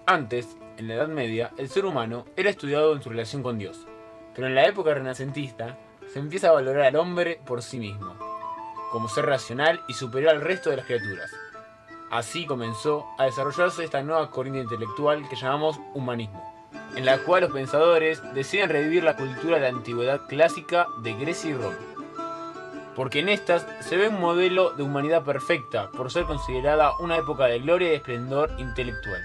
Antes, en la Edad Media, el ser humano era estudiado en su relación con Dios, pero en la época renacentista se empieza a valorar al hombre por sí mismo, como ser racional y superior al resto de las criaturas. Así comenzó a desarrollarse esta nueva corriente intelectual que llamamos humanismo, en la cual los pensadores deciden revivir la cultura de la antigüedad clásica de Grecia y Roma, porque en estas se ve un modelo de humanidad perfecta por ser considerada una época de gloria y esplendor intelectual.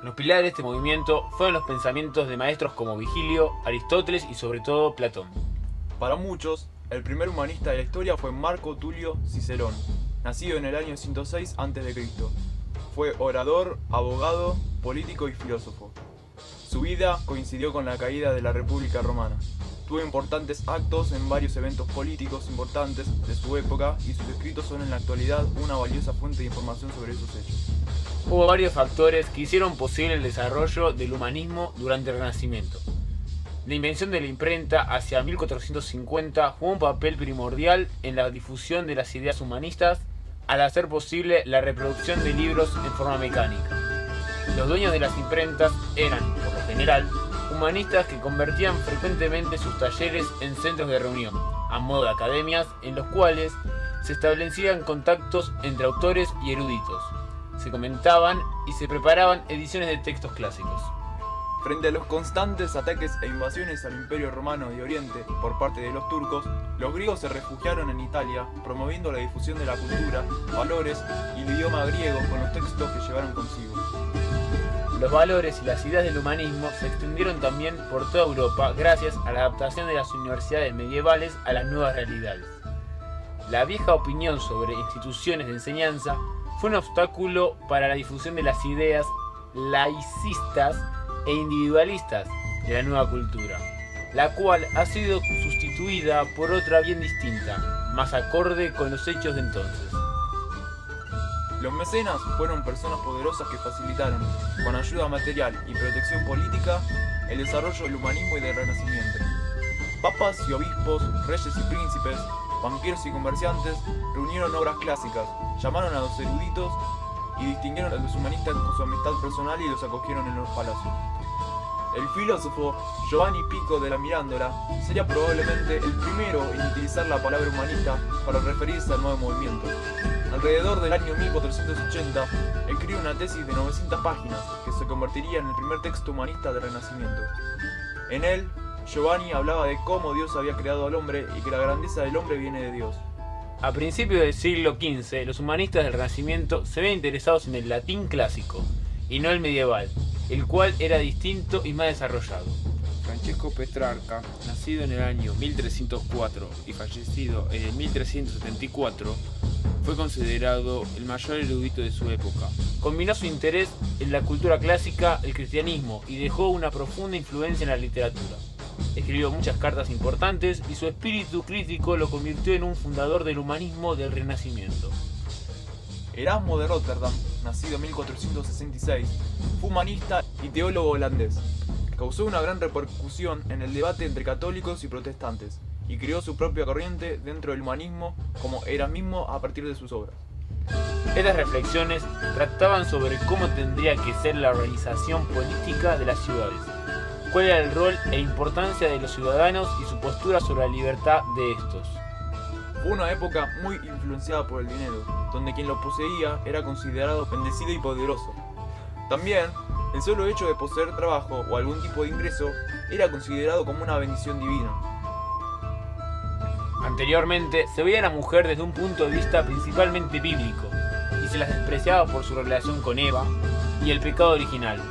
Los pilares de este movimiento fueron los pensamientos de maestros como Vigilio, Aristóteles y sobre todo Platón. Para muchos, el primer humanista de la historia fue Marco Tulio Cicerón, nacido en el año 106 a.C. Fue orador, abogado, político y filósofo. Su vida coincidió con la caída de la República Romana. Tuvo importantes actos en varios eventos políticos importantes de su época y sus escritos son en la actualidad una valiosa fuente de información sobre esos hechos. Hubo varios factores que hicieron posible el desarrollo del humanismo durante el Renacimiento. La invención de la imprenta hacia 1450 jugó un papel primordial en la difusión de las ideas humanistas al hacer posible la reproducción de libros en forma mecánica. Los dueños de las imprentas eran, por lo general, humanistas que convertían frecuentemente sus talleres en centros de reunión, a modo de academias en los cuales se establecían contactos entre autores y eruditos. Se comentaban y se preparaban ediciones de textos clásicos. Frente a los constantes ataques e invasiones al Imperio Romano de Oriente por parte de los turcos, los griegos se refugiaron en Italia, promoviendo la difusión de la cultura, valores y el idioma griego con los textos que llevaron consigo. Los valores y las ideas del humanismo se extendieron también por toda Europa gracias a la adaptación de las universidades medievales a las nuevas realidades. La vieja opinión sobre instituciones de enseñanza fue un obstáculo para la difusión de las ideas laicistas e individualistas de la nueva cultura, la cual ha sido sustituida por otra bien distinta, más acorde con los hechos de entonces. Los mecenas fueron personas poderosas que facilitaron, con ayuda material y protección política, el desarrollo del humanismo y del Renacimiento. Papas y obispos, reyes y príncipes, banqueros y comerciantes reunieron obras clásicas, llamaron a los eruditos y distinguieron a los humanistas con su amistad personal y los acogieron en los palacios. El filósofo Giovanni Pico de la Mirandola sería probablemente el primero en utilizar la palabra humanista para referirse al nuevo movimiento. Alrededor del año 1480, escribió una tesis de 900 páginas que se convertiría en el primer texto humanista del Renacimiento. En él, Giovanni hablaba de cómo Dios había creado al hombre y que la grandeza del hombre viene de Dios. A principios del siglo XV, los humanistas del Renacimiento se ven interesados en el latín clásico, y no el medieval, el cual era distinto y más desarrollado. Francesco Petrarca, nacido en el año 1304 y fallecido en el 1374, fue considerado el mayor erudito de su época. Combinó su interés en la cultura clásica, el cristianismo, y dejó una profunda influencia en la literatura. Escribió muchas cartas importantes y su espíritu crítico lo convirtió en un fundador del humanismo del Renacimiento. Erasmo de Róterdam, nacido en 1466, fue humanista y teólogo holandés. Causó una gran repercusión en el debate entre católicos y protestantes, y creó su propia corriente dentro del humanismo como erasmismo a partir de sus obras. Estas reflexiones trataban sobre cómo tendría que ser la organización política de las ciudades, cuál era el rol e importancia de los ciudadanos y su postura sobre la libertad de estos. Fue una época muy influenciada por el dinero, donde quien lo poseía era considerado bendecido y poderoso. También, el solo hecho de poseer trabajo o algún tipo de ingreso era considerado como una bendición divina. Anteriormente, se veía a la mujer desde un punto de vista principalmente bíblico, y se las despreciaba por su relación con Eva y el pecado original.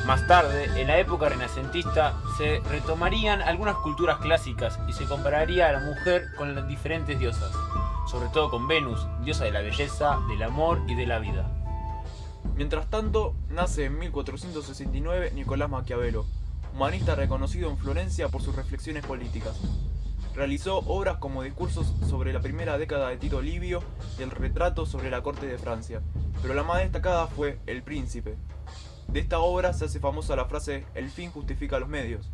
Más tarde, en la época renacentista, se retomarían algunas culturas clásicas y se compararía a la mujer con las diferentes diosas, sobre todo con Venus, diosa de la belleza, del amor y de la vida. Mientras tanto, nace en 1469 Nicolás Maquiavelo, humanista reconocido en Florencia por sus reflexiones políticas. Realizó obras como discursos sobre la primera década de Tito Livio y el retrato sobre la corte de Francia, pero la más destacada fue El Príncipe. De esta obra se hace famosa la frase "el fin justifica los medios".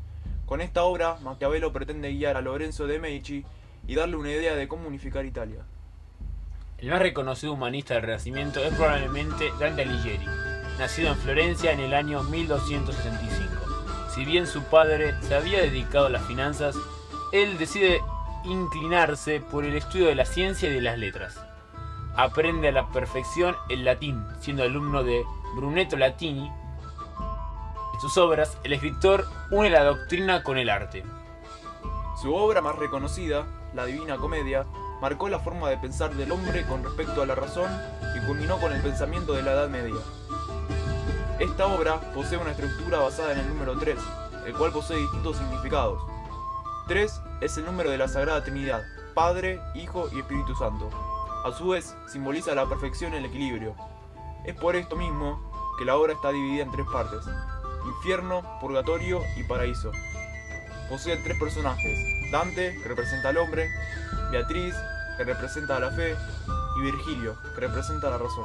Con esta obra, Maquiavelo pretende guiar a Lorenzo de Medici y darle una idea de cómo unificar Italia. El más reconocido humanista del Renacimiento es probablemente Dante Alighieri, nacido en Florencia en el año 1265. Si bien su padre se había dedicado a las finanzas, él decide inclinarse por el estudio de la ciencia y de las letras. Aprende a la perfección el latín, siendo alumno de Brunetto Latini. En sus obras, el escritor une la doctrina con el arte. Su obra más reconocida, La Divina Comedia, marcó la forma de pensar del hombre con respecto a la razón y culminó con el pensamiento de la Edad Media. Esta obra posee una estructura basada en el número 3, el cual posee distintos significados. 3 es el número de la Sagrada Trinidad, Padre, Hijo y Espíritu Santo. A su vez, simboliza la perfección y el equilibrio. Es por esto mismo que la obra está dividida en 3 partes: infierno, purgatorio y paraíso. Posee 3 personajes: Dante, que representa al hombre; Beatriz, que representa a la fe; y Virgilio, que representa a la razón.